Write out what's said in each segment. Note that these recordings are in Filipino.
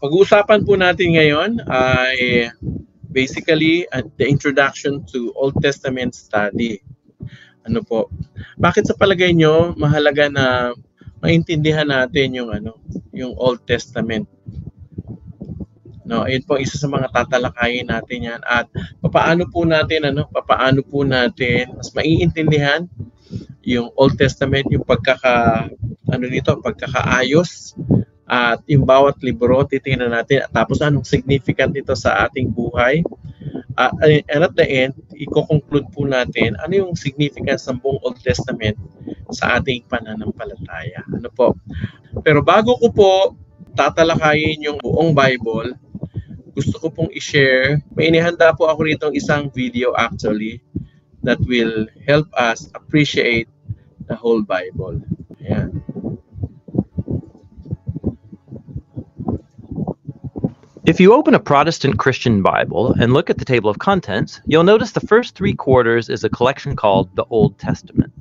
Pag-uusapan po natin ngayon ay basically the introduction to Old Testament study. Ano po? Bakit sa palagay nyo mahalaga na maintindihan natin yung Old Testament? No, ayun po isa sa mga tatalakayin natin 'yan at papaano po natin mas maiintindihan yung Old Testament, yung pagkakaayos at yung bawat libro titingnan natin at tapos anong significant nito sa ating buhay. And at the end, i-conclude po natin ano yung significance ng buong Old Testament sa ating pananampalataya. Ano po? Pero bago ko po tatalakayin yung buong Bible, gusto ko pong i-share. May inihanda po ako rito isang video actually that will help us appreciate the whole Bible. Ayan. If you open a Protestant Christian Bible and look at the table of contents, you'll notice the first 3 quarters is a collection called the Old Testament.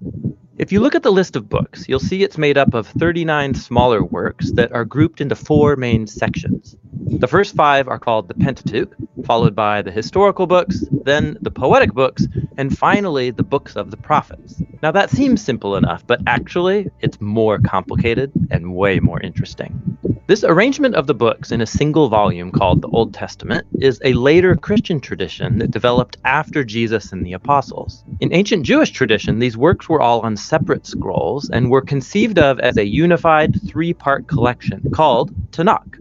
If you look at the list of books, you'll see it's made up of 39 smaller works that are grouped into 4 main sections. The first 5 are called the Pentateuch, followed by the historical books, then the poetic books, and finally the books of the prophets. Now that seems simple enough, but actually it's more complicated and way more interesting. This arrangement of the books in a single volume called the Old Testament is a later Christian tradition that developed after Jesus and the apostles. In ancient Jewish tradition, these works were all on separate scrolls and were conceived of as a unified 3-part collection called Tanakh.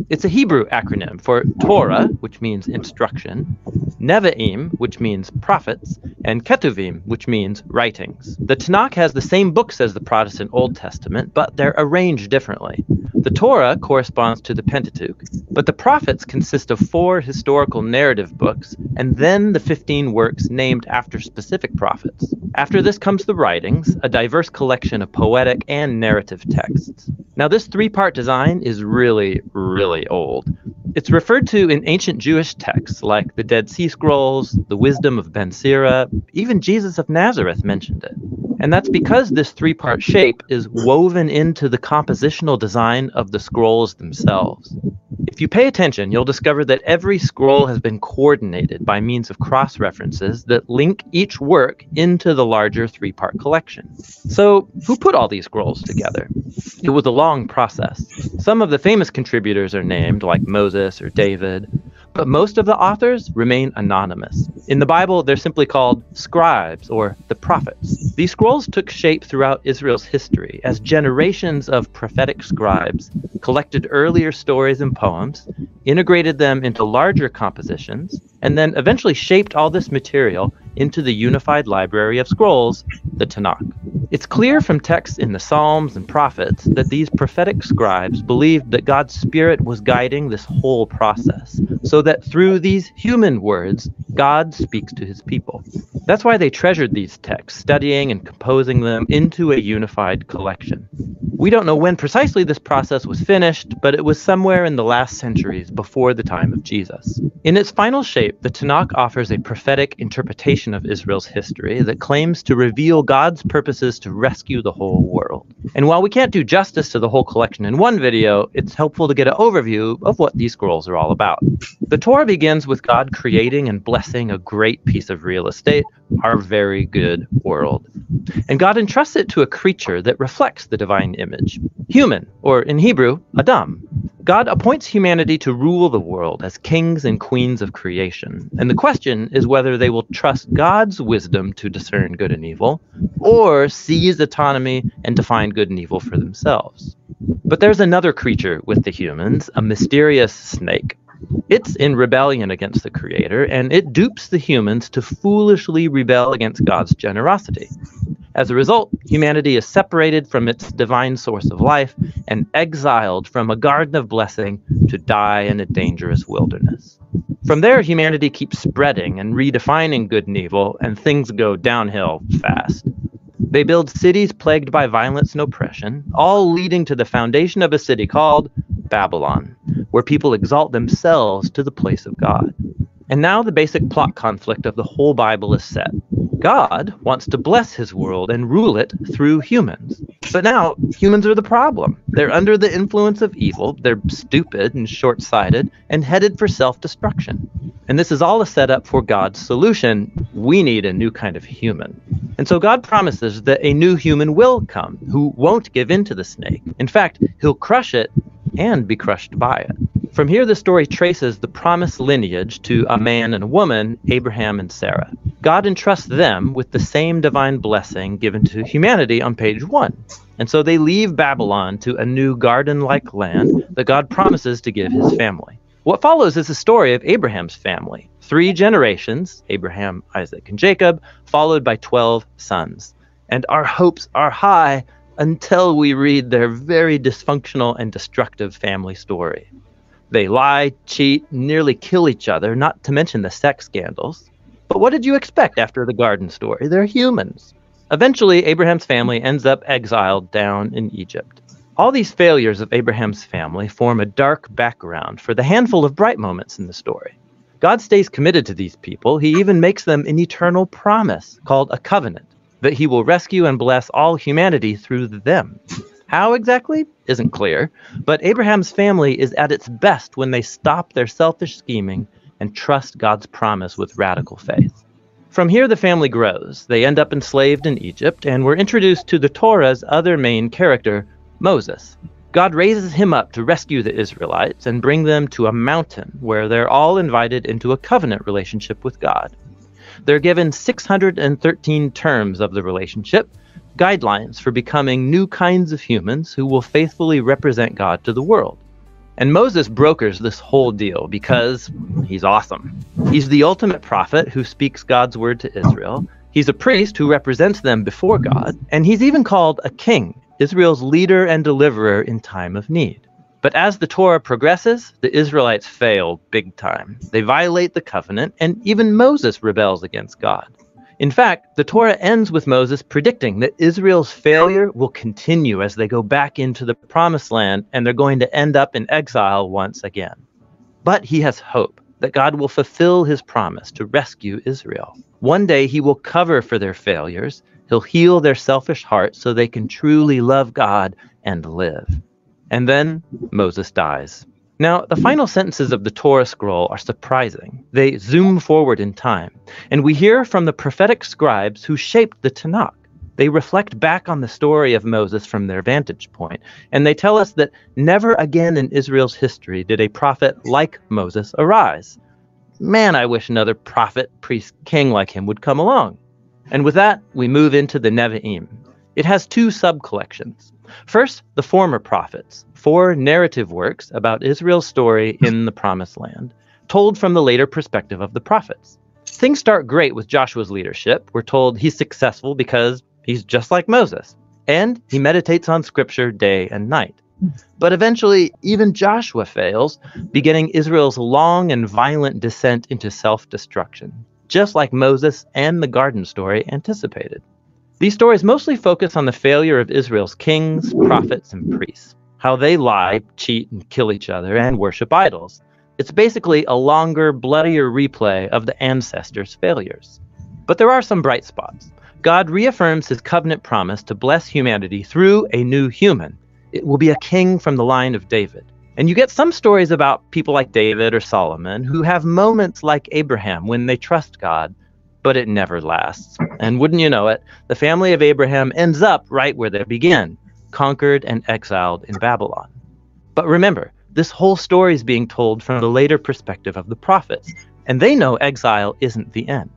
It's a Hebrew acronym for Torah, which means instruction, Nevi'im, which means prophets, and Ketuvim, which means writings. The Tanakh has the same books as the Protestant Old Testament, but they're arranged differently. The Torah corresponds to the Pentateuch, but the prophets consist of 4 historical narrative books, and then the 15 works named after specific prophets. After this comes the writings, a diverse collection of poetic and narrative texts. Now this 3-part design is really, really old. It's referred to in ancient Jewish texts like the Dead Sea Scrolls, the Wisdom of Ben Sira, even Jesus of Nazareth mentioned it. And that's because this 3-part shape is woven into the compositional design of the scrolls themselves. If you pay attention, you'll discover that every scroll has been coordinated by means of cross-references that link each work into the larger 3-part collection. So, who put all these scrolls together? It was a long process. Some of the famous contributors are named, like Moses or David, but most of the authors remain anonymous. In the Bible, they're simply called scribes or the prophets. These scrolls took shape throughout Israel's history as generations of prophetic scribes collected earlier stories and poems, integrated them into larger compositions, and then eventually shaped all this material into the unified library of scrolls, the Tanakh. It's clear from texts in the Psalms and Prophets that these prophetic scribes believed that God's Spirit was guiding this whole process, so that through these human words, God speaks to his people. That's why they treasured these texts, studying and composing them into a unified collection. We don't know when precisely this process was finished, but it was somewhere in the last centuries before the time of Jesus. In its final shape, the Tanakh offers a prophetic interpretation of Israel's history that claims to reveal God's purposes to rescue the whole world. And while we can't do justice to the whole collection in one video, it's helpful to get an overview of what these scrolls are all about. The Torah begins with God creating and blessing a great piece of real estate, our very good world. And God entrusts it to a creature that reflects the divine image, human, or in Hebrew, Adam. God appoints humanity to rule the world as kings and queens of creation. And the question is whether they will trust God's wisdom to discern good and evil, or seize autonomy and define good and evil for themselves. But there's another creature with the humans, a mysterious snake. It's in rebellion against the Creator, and it dupes the humans to foolishly rebel against God's generosity. As a result, humanity is separated from its divine source of life and exiled from a garden of blessing to die in a dangerous wilderness. From there, humanity keeps spreading and redefining good and evil, and things go downhill fast. They build cities plagued by violence and oppression, all leading to the foundation of a city called Babylon, where people exalt themselves to the place of God. And now the basic plot conflict of the whole Bible is set. God wants to bless his world and rule it through humans. But now, humans are the problem. They're under the influence of evil, they're stupid and short-sighted, and headed for self-destruction. And this is all a setup for God's solution. We need a new kind of human. And so God promises that a new human will come, who won't give in to the snake. In fact, he'll crush it and be crushed by it. From here, the story traces the promised lineage to a man and a woman, Abraham and Sarah. God entrusts them with the same divine blessing given to humanity on page 1. And so they leave Babylon to a new garden-like land that God promises to give his family. What follows is the story of Abraham's family. 3 generations, Abraham, Isaac, and Jacob, followed by 12 sons. And our hopes are high until we read their very dysfunctional and destructive family story. They lie, cheat, nearly kill each other, not to mention the sex scandals. But what did you expect after the garden story? They're humans. Eventually, Abraham's family ends up exiled down in Egypt. All these failures of Abraham's family form a dark background for the handful of bright moments in the story. God stays committed to these people. He even makes them an eternal promise called a covenant, that he will rescue and bless all humanity through them. How exactly isn't clear, but Abraham's family is at its best when they stop their selfish scheming and trust God's promise with radical faith. From here, the family grows. They end up enslaved in Egypt, and we're introduced to the Torah's other main character, Moses. God raises him up to rescue the Israelites and bring them to a mountain where they're all invited into a covenant relationship with God. They're given 613 terms of the relationship, guidelines for becoming new kinds of humans who will faithfully represent God to the world. And Moses brokers this whole deal because he's awesome. He's the ultimate prophet who speaks God's word to Israel. He's a priest who represents them before God, and he's even called a king, Israel's leader and deliverer in time of need. But as the Torah progresses, the Israelites fail big time. They violate the covenant, and even Moses rebels against God. In fact, the Torah ends with Moses predicting that Israel's failure will continue as they go back into the promised land, and they're going to end up in exile once again. But he has hope that God will fulfill his promise to rescue Israel. One day he will cover for their failures. He'll heal their selfish hearts so they can truly love God and live. And then Moses dies. Now, the final sentences of the Torah scroll are surprising. They zoom forward in time, and we hear from the prophetic scribes who shaped the Tanakh. They reflect back on the story of Moses from their vantage point, and they tell us that never again in Israel's history did a prophet like Moses arise. Man, I wish another prophet, priest, king like him would come along. And with that, we move into the Nevi'im. It has 2 sub-collections. First, the former prophets, 4 narrative works about Israel's story in the Promised Land, told from the later perspective of the prophets. Things start great with Joshua's leadership. We're told he's successful because he's just like Moses, and he meditates on Scripture day and night. But eventually, even Joshua fails, beginning Israel's long and violent descent into self-destruction, just like Moses and the garden story anticipated. These stories mostly focus on the failure of Israel's kings, prophets, and priests, how they lie, cheat, and kill each other, and worship idols. It's basically a longer, bloodier replay of the ancestors' failures. But there are some bright spots. God reaffirms his covenant promise to bless humanity through a new human. It will be a king from the line of David. And you get some stories about people like David or Solomon who have moments like Abraham when they trust God, but it never lasts. And wouldn't you know it, the family of Abraham ends up right where they begin, conquered and exiled in Babylon. But remember, this whole story is being told from the later perspective of the prophets, and they know exile isn't the end.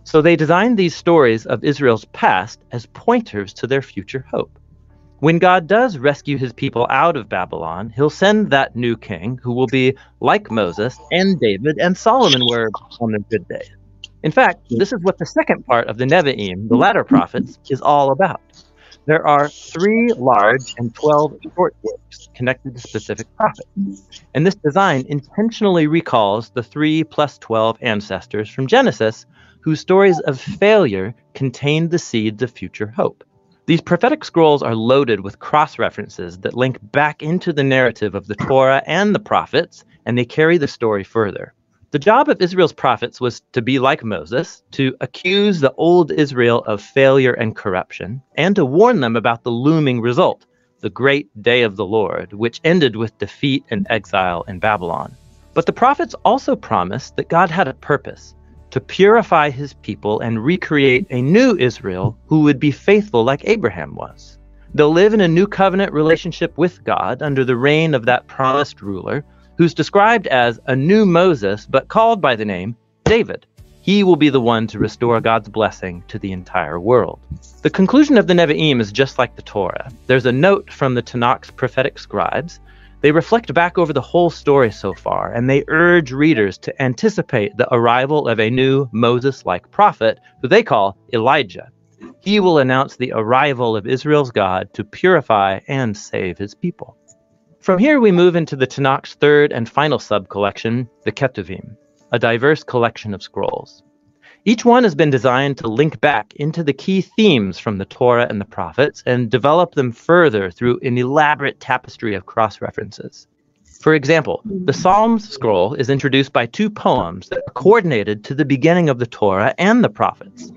So they designed these stories of Israel's past as pointers to their future hope. When God does rescue his people out of Babylon, he'll send that new king who will be like Moses and David and Solomon were on their good days. In fact, this is what the second part of the Nevi'im, the latter prophets, is all about. There are 3 large and 12 short works connected to specific prophets. And this design intentionally recalls the 3 + 12 ancestors from Genesis, whose stories of failure contained the seeds of future hope. These prophetic scrolls are loaded with cross-references that link back into the narrative of the Torah and the prophets, and they carry the story further. The job of Israel's prophets was to be like Moses, to accuse the old Israel of failure and corruption, and to warn them about the looming result, the great day of the Lord, which ended with defeat and exile in Babylon. But the prophets also promised that God had a purpose, to purify his people and recreate a new Israel who would be faithful like Abraham was. They'll live in a new covenant relationship with God under the reign of that promised ruler, who's described as a new Moses, but called by the name David. He will be the one to restore God's blessing to the entire world. The conclusion of the Nevi'im is just like the Torah. There's a note from the Tanakh's prophetic scribes. They reflect back over the whole story so far, and they urge readers to anticipate the arrival of a new Moses-like prophet, who they call Elijah. He will announce the arrival of Israel's God to purify and save his people. From here, we move into the Tanakh's third and final sub-collection, the Ketuvim, a diverse collection of scrolls. Each one has been designed to link back into the key themes from the Torah and the prophets and develop them further through an elaborate tapestry of cross-references. For example, the Psalms scroll is introduced by two poems that are coordinated to the beginning of the Torah and the prophets.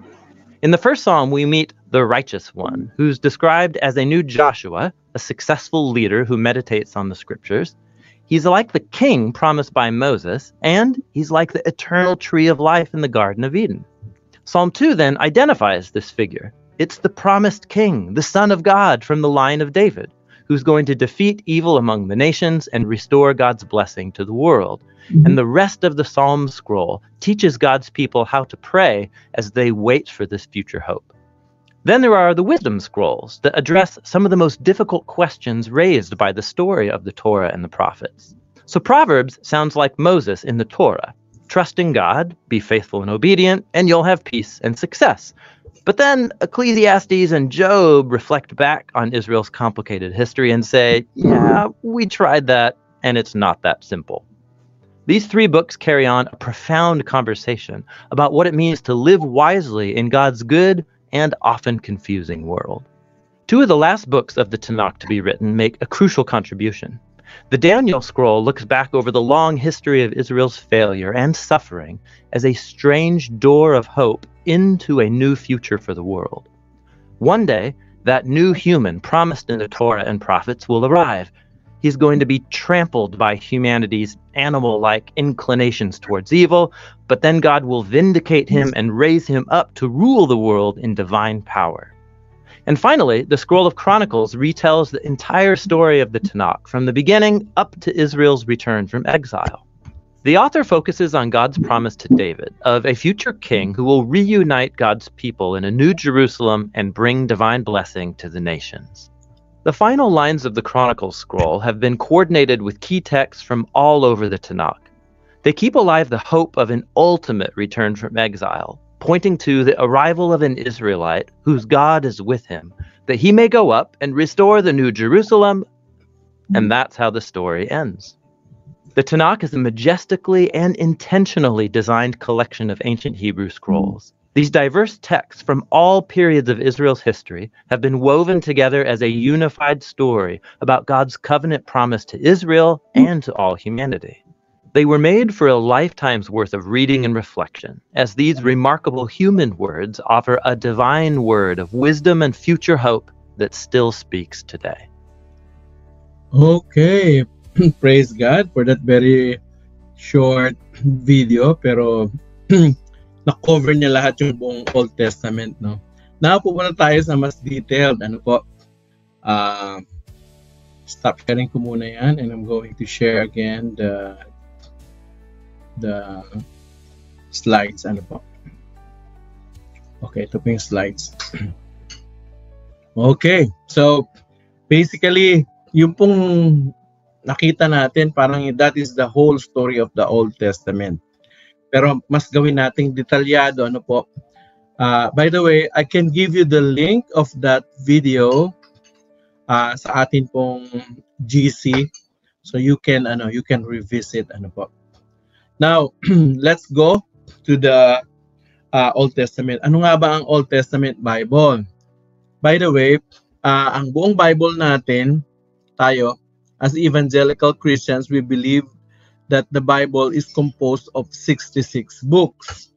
In the first psalm, we meet the righteous one, who's described as a new Joshua, a successful leader who meditates on the scriptures. He's like the king promised by Moses, and he's like the eternal tree of life in the Garden of Eden. Psalm 2 then identifies this figure. It's the promised king, the Son of God from the line of David, who's going to defeat evil among the nations and restore God's blessing to the world. And the rest of the Psalm scroll teaches God's people how to pray as they wait for this future hope. Then there are the wisdom scrolls that address some of the most difficult questions raised by the story of the Torah and the prophets. So Proverbs sounds like Moses in the Torah. Trust in God, be faithful and obedient, and you'll have peace and success. But then Ecclesiastes and Job reflect back on Israel's complicated history and say, yeah, we tried that, and it's not that simple. These three books carry on a profound conversation about what it means to live wisely in God's good and often confusing world. Two of the last books of the Tanakh to be written make a crucial contribution. The Daniel scroll looks back over the long history of Israel's failure and suffering as a strange door of hope into a new future for the world. One day, that new human promised in the Torah and prophets will arrive. He's going to be trampled by humanity's animal-like inclinations towards evil, but then God will vindicate him and raise him up to rule the world in divine power. And finally, the Scroll of Chronicles retells the entire story of the Tanakh, from the beginning up to Israel's return from exile. The author focuses on God's promise to David of a future king who will reunite God's people in a new Jerusalem and bring divine blessing to the nations. The final lines of the Chronicles scroll have been coordinated with key texts from all over the Tanakh. They keep alive the hope of an ultimate return from exile, pointing to the arrival of an Israelite whose God is with him, that he may go up and restore the new Jerusalem, and that's how the story ends. The Tanakh is a majestically and intentionally designed collection of ancient Hebrew scrolls. These diverse texts from all periods of Israel's history have been woven together as a unified story about God's covenant promise to Israel and to all humanity. They were made for a lifetime's worth of reading and reflection, as these remarkable human words offer a divine word of wisdom and future hope that still speaks today. Okay, praise God for that very short video, pero na-cover niya lahat yung buong Old Testament, no? Napupunta tayo sa mas detailed, ano po, stop sharing ko muna yan, and I'm going to share again the slides, ano po. Okay, ito po yung slides. Okay, so basically, yung pong nakita natin, parang that is the whole story of the Old Testament. Pero mas gawin nating detalyado, ano po. By the way, I can give you the link of that video sa atin pong GC, so you can revisit, ano po. Now, let's go to the Old Testament. Ano nga ba ang Old Testament Bible? By the way, ang buong Bible natin, tayo, as evangelical Christians, we believe that the Bible is composed of 66 books.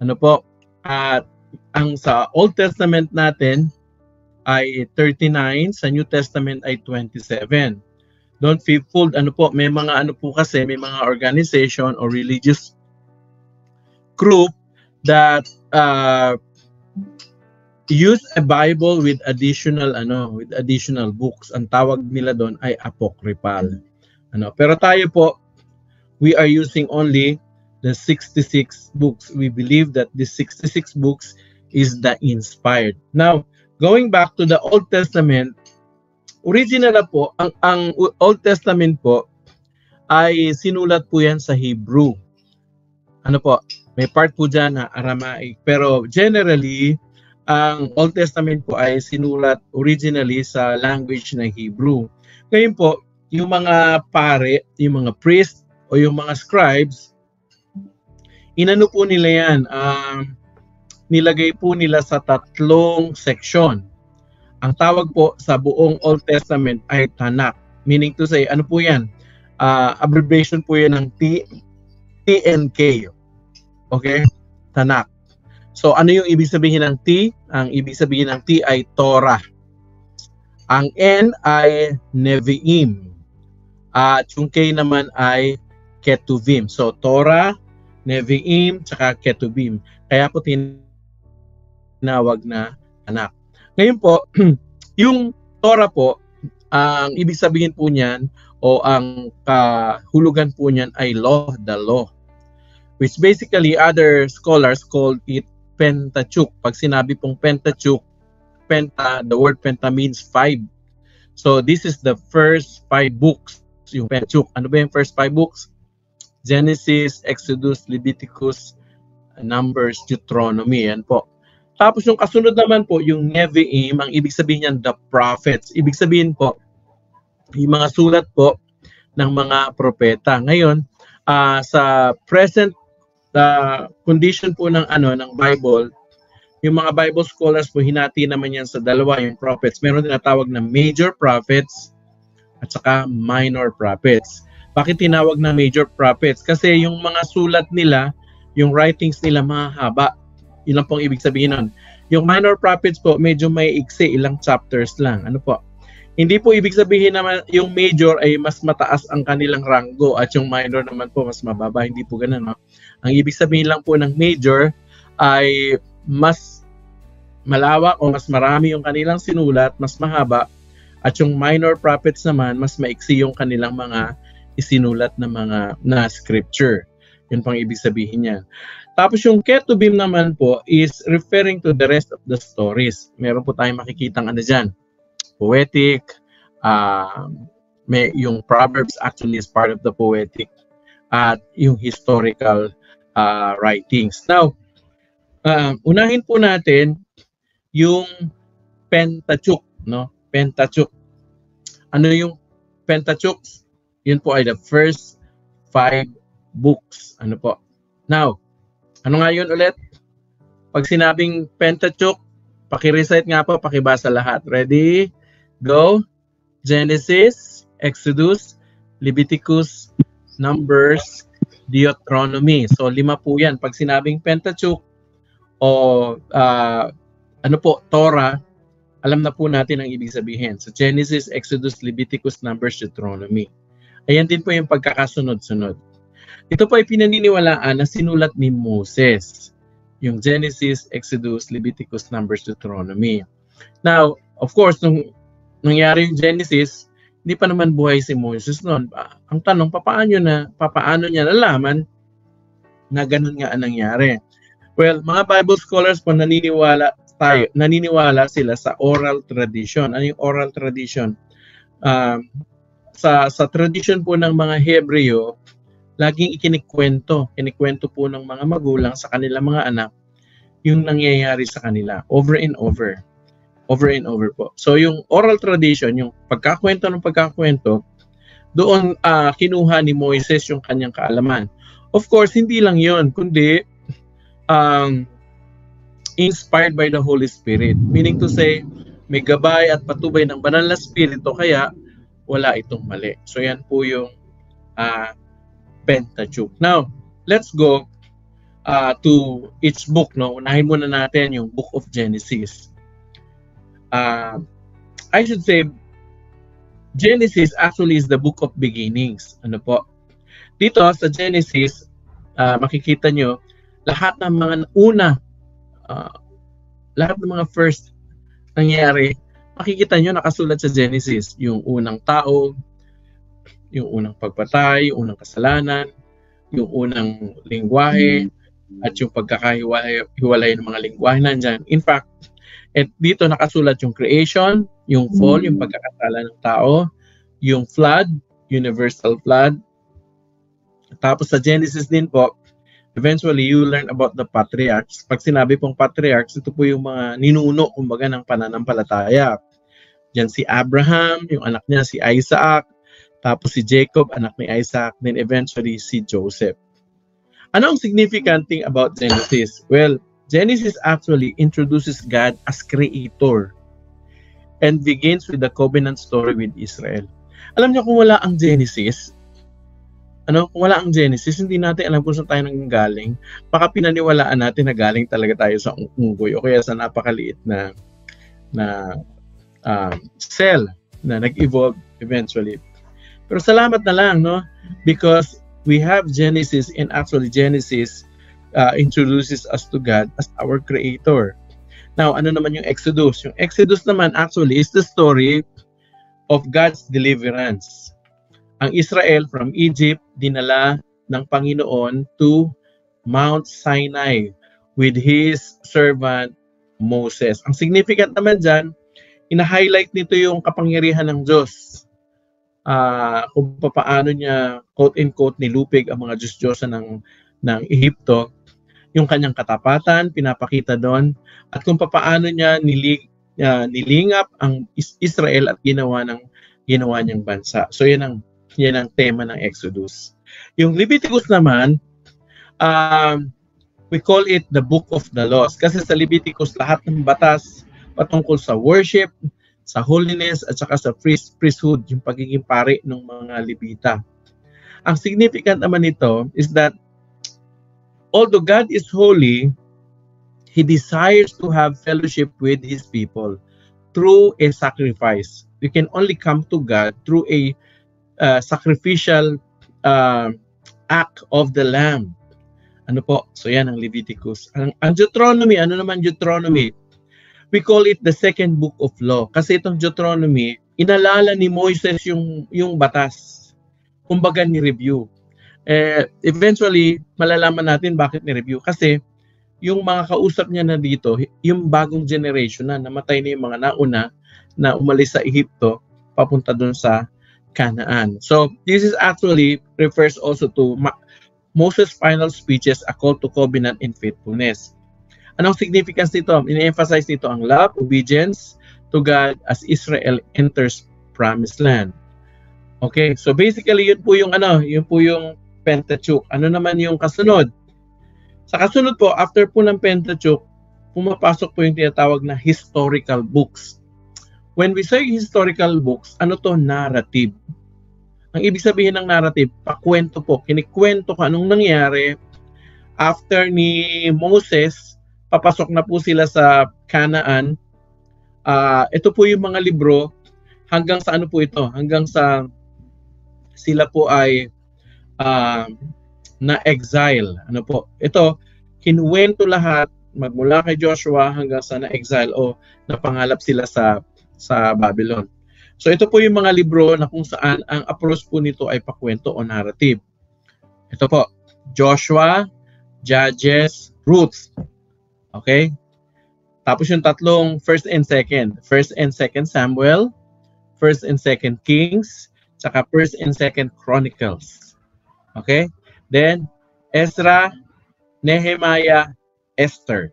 Ano po? At ang sa Old Testament natin ay 39, sa New Testament ay 27. Don't feel fooled. Ano po, may mga ano po kasi, may mga organization or religious group that use a Bible with additional books. Ang tawag nila doon ay apocryphal. Pero tayo po, we are using only the 66 books. We believe that the 66 books is the inspired. Now, going back to the Old Testament, original na po, ang Old Testament po ay sinulat po yan sa Hebrew. Ano po, may part po dyan na Aramaic. Pero generally, ang Old Testament po ay sinulat originally sa language ng Hebrew. Ngayon po, yung mga pare, yung mga priest, o yung mga scribes, inano po nila yan, nilagay po nila sa 3 section. Ang tawag po sa buong Old Testament ay Tanakh. Meaning to say, ano po yan? Abbreviation po yan ng TNK. Okay? Tanakh. So, ano yung ibig sabihin ng T? Ang ibig sabihin ng T ay Torah. Ang N ay Nevi'im. At yung K naman ay Ketuvim. So, Torah, Nevi'im, tsaka Ketuvim. Kaya po tinawag na Tanakh. Ngayon po, yung Torah po, ang ibig sabihin po niyan o ang kahulugan po niyan ay law, the law. Which basically other scholars called it Pentateuch. Pag sinabi pong Pentateuch, the word Penta means 5. So this is the first 5 books, yung Pentateuch. Ano ba yung first 5 books? Genesis, Exodus, Leviticus, Numbers, Deuteronomy. Yan po. Tapos yung kasunod naman po, yung Nevi'im, ang ibig sabihin niyan, the prophets. Ibig sabihin po, yung mga sulat po ng mga propeta. Ngayon, sa present condition po ng Bible, yung mga Bible scholars po, hinati naman yan sa dalawa, yung prophets. Meron tinatawag na major prophets at saka minor prophets. Bakit tinawag na major prophets? Kasi yung mga sulat nila, yung writings nila mahaba. Yun lang pong ibig sabihin nun. Yung minor prophets po, medyo may iksi, ilang chapters lang. Ano po? Hindi po ibig sabihin naman yung major ay mas mataas ang kanilang ranggo at yung minor naman po mas mababa. Hindi po ganun. No? Ang ibig sabihin lang po ng major ay mas malawak o mas marami yung kanilang sinulat, mas mahaba. At yung minor prophets naman, mas maiksi yung kanilang mga isinulat na scripture. Yun pang ibig sabihin niya. Tapos yung Ketuvim naman po is referring to the rest of the stories. Meron po tayong makikitang dyan. Poetic, yung Proverbs actually is part of the poetic, at yung historical writings. Now, unahin po natin yung Pentateuch, no? Pentateuch. Ano yung Pentateuch? Yun po ay the first 5 books. Ano po? Now, ano nga yun ulit? Pag sinabing Pentateuch, paki-recite nga po, pakibasa lahat. Ready? Go. Genesis, Exodus, Leviticus, Numbers, Deuteronomy. So 5 po yan. Pag sinabing Pentateuch o Torah, alam na po natin ang ibig sabihin. So Genesis, Exodus, Leviticus, Numbers, Deuteronomy. Ayan din po yung pagkakasunod-sunod. Ito po ay pinaniniwalaan na sinulat ni Moses. Yung Genesis, Exodus, Leviticus, Numbers, Deuteronomy. Now, of course, nung nangyari yung Genesis, hindi pa naman buhay si Moses noon. Ang tanong, papaano niya nalaman na ganun nga ang nangyari? Well, mga Bible scholars po naniniwala sila sa oral tradition. Ano yung oral tradition? Sa tradition po ng mga Hebreo, laging kinikwento po ng mga magulang sa kanilang mga anak yung nangyayari sa kanila over and over po. So yung oral tradition, yung pagkakwento, doon kinuha ni Moises yung kanyang kaalaman. Of course, hindi lang yun, kundi inspired by the Holy Spirit. Meaning to say, may gabay at patubay ng banal na spirito, kaya wala itong mali. So yan po yung Pentateuch. Now, let's go to each book. No? Unahin muna natin yung Book of Genesis. I should say, Genesis actually is the book of beginnings. Ano po? Dito sa Genesis, makikita nyo, lahat ng mga lahat ng mga first nangyari, makikita nyo nakasulat sa Genesis. Yung unang tao, yung unang pagpatay, yung unang kasalanan, yung unang lingwahe, at yung pagkakahiwalay ng mga lingwahe nandyan. In fact, dito nakasulat yung creation, yung fall, yung pagkakasala ng tao, yung flood, universal flood. Tapos sa Genesis din po, eventually you learn about the patriarchs. Pag sinabi pong patriarchs, ito po yung mga ninuno, kumbaga, ng pananampalataya. Diyan si Abraham, yung anak niya si Isaac, tapos si Jacob, anak ni Isaac, then eventually si Joseph. Ano ang significant thing about Genesis? Well, Genesis actually introduces God as creator and begins with the covenant story with Israel. Alam niyo, kung wala ang Genesis, kung wala ang Genesis, hindi natin alam kung saan tayo nanggaling. Baka pinaniwalaan natin na galing talaga tayo sa unggoy o kaya sa napakaliit na cell na nag-evolve eventually. Pero salamat na lang, no? Because we have Genesis, and actually Genesis introduces us to God as our creator. Now, ano naman yung Exodus? Yung Exodus naman actually is the story of God's deliverance. Ang Israel from Egypt, dinala ng Panginoon to Mount Sinai with His servant Moses. Ang significant naman dyan, ina-highlight nito yung kapangyarihan ng Diyos. Kung paano niya, quote-unquote, nilupig ang mga Diyos-Diyosan ng Ehipto, yung kanyang katapatan, pinapakita doon, at kung paano niya nilingap ang Israel at ginawa niyang bansa. So yan ang tema ng Exodus. Yung Leviticus naman, we call it the Book of the Laws. Kasi sa Leviticus, lahat ng batas patungkol sa worship, sa holiness, at saka sa priesthood, yung pagiging pari ng mga Levita. Ang significant naman nito is that although God is holy, He desires to have fellowship with His people through a sacrifice. You can only come to God through a sacrificial act of the Lamb. Ano po? So yan ang Leviticus. Ang Deuteronomy, ano naman Deuteronomy? We call it the second book of law. Kasi itong Deuteronomy, inalala ni Moises yung batas. Kumbaga ni-review. Eventually, malalaman natin bakit ni-review. Kasi yung mga kausap niya na dito, yung bagong generation na namatay na yung mga nauna na umalis sa Ehipto, papunta dun sa Canaan. So, this is actually refers also to Moses' final speeches, a call to covenant and faithfulness. Anong significance nito? Ini-emphasize nito ang love, obedience to God as Israel enters Promised Land. Okay, so basically yun po yung Pentateuch. Ano naman yung kasunod? Sa kasunod po, after po ng Pentateuch, pumapasok po yung tinatawag na historical books. When we say historical books, ano to? Narrative. Ang ibig sabihin ng narrative, pakwento po. Kinikwento ko anong nangyari after ni Moses, papasok na po sila sa Canaan. Ito po yung mga libro hanggang sa ano po ito? Hanggang sa sila po ay na-exile. Ano po? Ito, kinuwento lahat magmula kay Joshua hanggang sa na-exile o napangalap sila sa Babylon. So ito po yung mga libro na kung saan ang approach po nito ay pakwento o narrative. Ito po, Joshua, Judges, Ruth. Okay? Tapos yung tatlong first and second Samuel, first and second Kings, saka first and second Chronicles. Okay? Then Ezra, Nehemiah, Esther.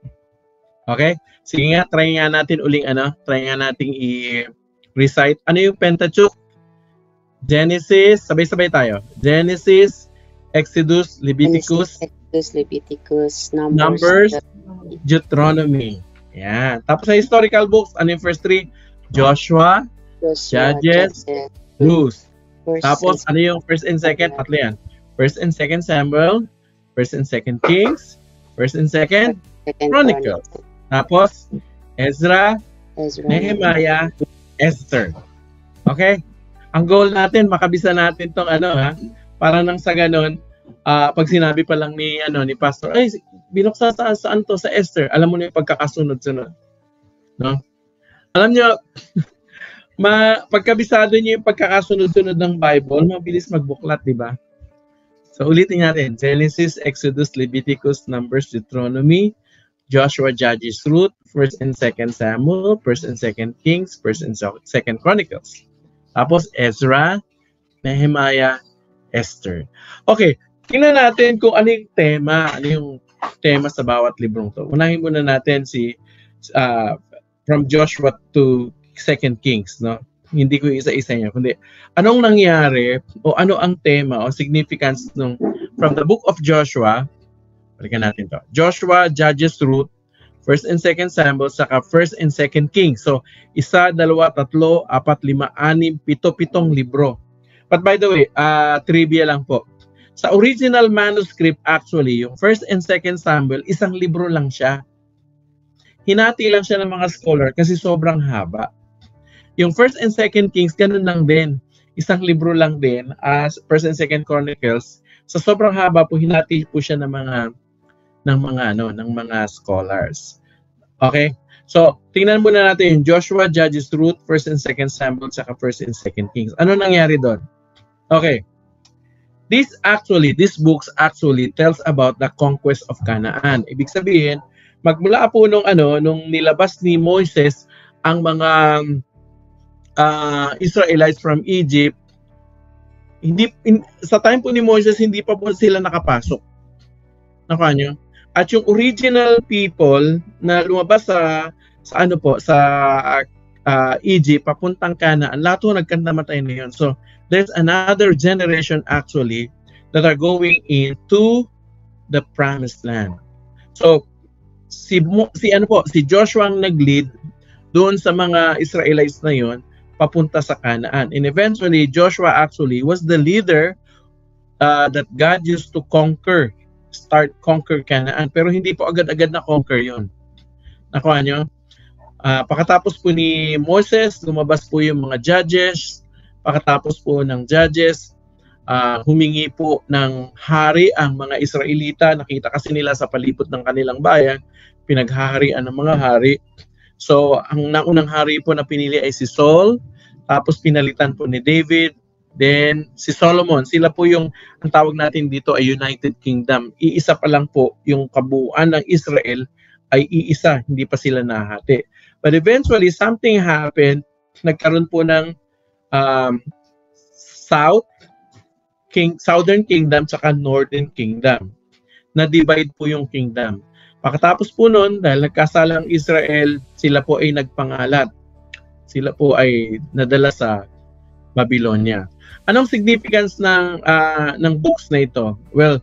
Okay? Sige nga, try nga natin i-recite. Ano yung Pentateuch? Genesis, sabay-sabay tayo. Genesis, Exodus, Leviticus, Numbers, Deuteronomy. Yan. Tapos sa historical books, ano yung first three? Joshua, Judges, Ruth. Tapos ano yung first and second? Tatlo yan. 1st and 2nd Samuel, 1st and 2nd Kings, 1st and 2nd Chronicles. Tapos, Ezra, Nehemiah, Esther. Okay? Ang goal natin, makabisa natin tong para nang sa ganun, pag sinabi pa lang ni pastor, ay binuksan saan to sa Esther, alam mo na yung pagkakasunod-sunod. No? Alam nyo, pagkabisado niyo yung pagkakasunod-sunod ng Bible, mabilis magbuklat, di ba? So ulitin natin, Genesis, Exodus, Leviticus, Numbers, Deuteronomy, Joshua, Judges, Ruth, 1st and 2nd Samuel, 1st and 2nd Kings, 1st and 2nd Chronicles. Tapos Ezra, Nehemiah, Esther. Okay, tingnan natin kung ano yung tema sa bawat librong to. Unahin muna natin from Joshua to 2nd Kings, no? Hindi ko isa-isa niya, kundi anong nangyari o ano ang tema o significance from the book of Joshua. Balikan natin to. Joshua, Judges, Ruth, 1st and 2nd Samuel, saka 1st and 2nd Kings. So, 1, 2, 3, 4, 5, 6, 7 libro. But by the way, trivia lang po. Sa original manuscript actually, yung 1st and 2nd Samuel, isang libro lang siya. Hinati lang siya ng mga scholar kasi sobrang haba. Yung 1st and 2nd Kings, ganun lang din. Isang libro lang din as 1st and 2nd Chronicles. Sa sobrang haba po, hinati po siya ng mga scholars. Okay? So, tingnan muna natin yung Joshua, Judges, Ruth, 1st and 2nd Samuel, saka 1st and 2nd Kings. Ano nangyari doon? Okay. These books actually tells about the conquest of Canaan. Ibig sabihin, magmula po nung nilabas ni Moses ang mga Israelites from Egypt, sa time po ni Moses, hindi pa po sila nakapasok. Nakuha nyo? At yung original people na lumabas sa Egypt, papuntang Canaan, lahat po nagkandamatay na yun. So, there's another generation actually that are going into the promised land. So, si Joshua ang nag-lead doon sa mga Israelites na yun, papunta sa Canaan. And eventually, Joshua actually was the leader that God used to conquer Canaan. Pero hindi po agad-agad na conquer yun. Nakuha nyo? Pagkatapos po ni Moses, lumabas po yung mga judges. Pagkatapos po ng judges, humingi po ng hari ang mga Israelita. Nakita kasi nila sa palibot ng kanilang bayan, pinaghaharian ng mga hari. So, ang naunang hari po na pinili ay si Saul, tapos pinalitan po ni David, then si Solomon. Sila po yung, ang tawag natin dito ay United Kingdom. Iisa pa lang po yung kabuuan ng Israel ay iisa, hindi pa sila nahati. But eventually, something happened. Nagkaroon po ng Southern Kingdom saka Northern Kingdom. Na-divide po yung kingdom. Pagkatapos po nun, dahil nagkasalang Israel, sila po ay nagpangalat. Sila po ay nadala sa Babylonia. Anong significance ng books na ito? Well,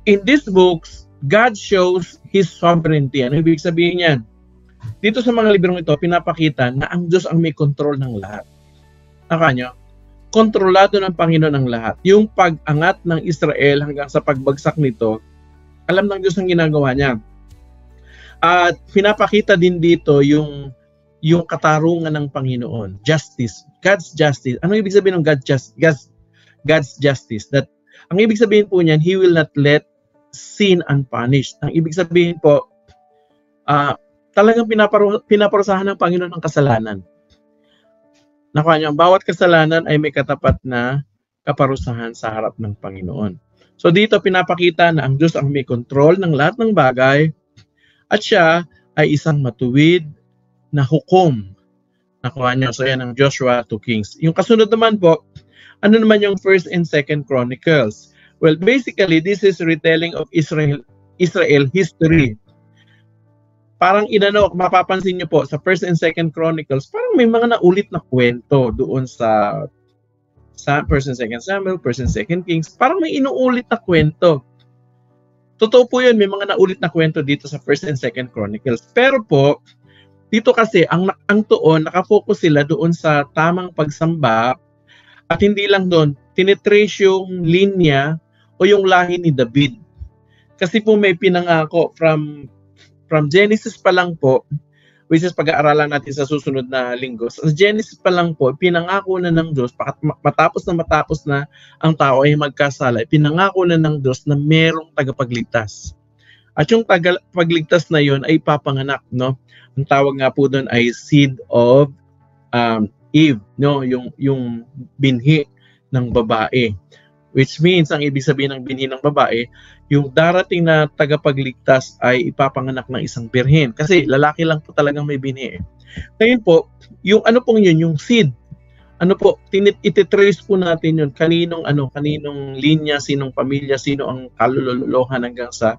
in these books, God shows His sovereignty. Ano ibig sabihin yan? Dito sa mga librong ito, pinapakita na ang Diyos ang may control ng lahat. Nyo? Kontrolado ng Panginoon ang lahat. Yung pag-angat ng Israel hanggang sa pagbagsak nito, alam ng Diyos ang ginagawa niya. At pinapakita din dito yung katarungan ng Panginoon, justice, God's justice. Ano ibig sabihin ng God's justice? That ang ibig sabihin po niyan, He will not let sin unpunished. Ang ibig sabihin po, talagang pinaparusahan ng Panginoon ang kasalanan. Nakuha niyo, ang bawat kasalanan ay may katapat na kaparusahan sa harap ng Panginoon. So dito pinapakita na ang Diyos ang may control ng lahat ng bagay at siya ay isang matuwid na hukom. Nakuha niyo. So yan ang Joshua to Kings. Yung kasunod naman po, ano naman yung 1st and 2nd Chronicles? Well, basically, this is retelling of Israel history. Parang mapapansin niyo po sa 1st and 2nd Chronicles, parang may mga naulit na kwento doon sa 1st and 2nd Samuel, 1st and 2nd Kings, parang may inuulit na kwento. Totoo po yun, may mga naulit na kwento dito sa 1st and 2nd Chronicles. Pero po, dito kasi, ang tuon, nakafocus sila doon sa tamang pagsamba at hindi lang doon, tinitrace yung linya o yung lahi ni David. Kasi po may pinangako from Genesis pa lang po, which is pag-aaralan natin sa susunod na linggo. Sa Genesis pa lang po, pinangako na ng Diyos, matapos na ang tao ay magkasala, pinangako na ng Diyos na merong tagapagligtas. At yung tagapagligtas na yon ay papanganak, no? Ang tawag nga po doon ay seed of Eve, no? Yung binhi ng babae. Which means, ang ibig sabihin ng binhi ng babae, yung darating na tagapagligtas ay ipapanganak ng isang birhen. Kasi lalaki lang po talagang may binhi. Ngayon po, yung ano pong yun, yung seed. Ano po, ititrace po natin yun. Kaninong linya, sinong pamilya, sino ang kalululuhan hanggang sa.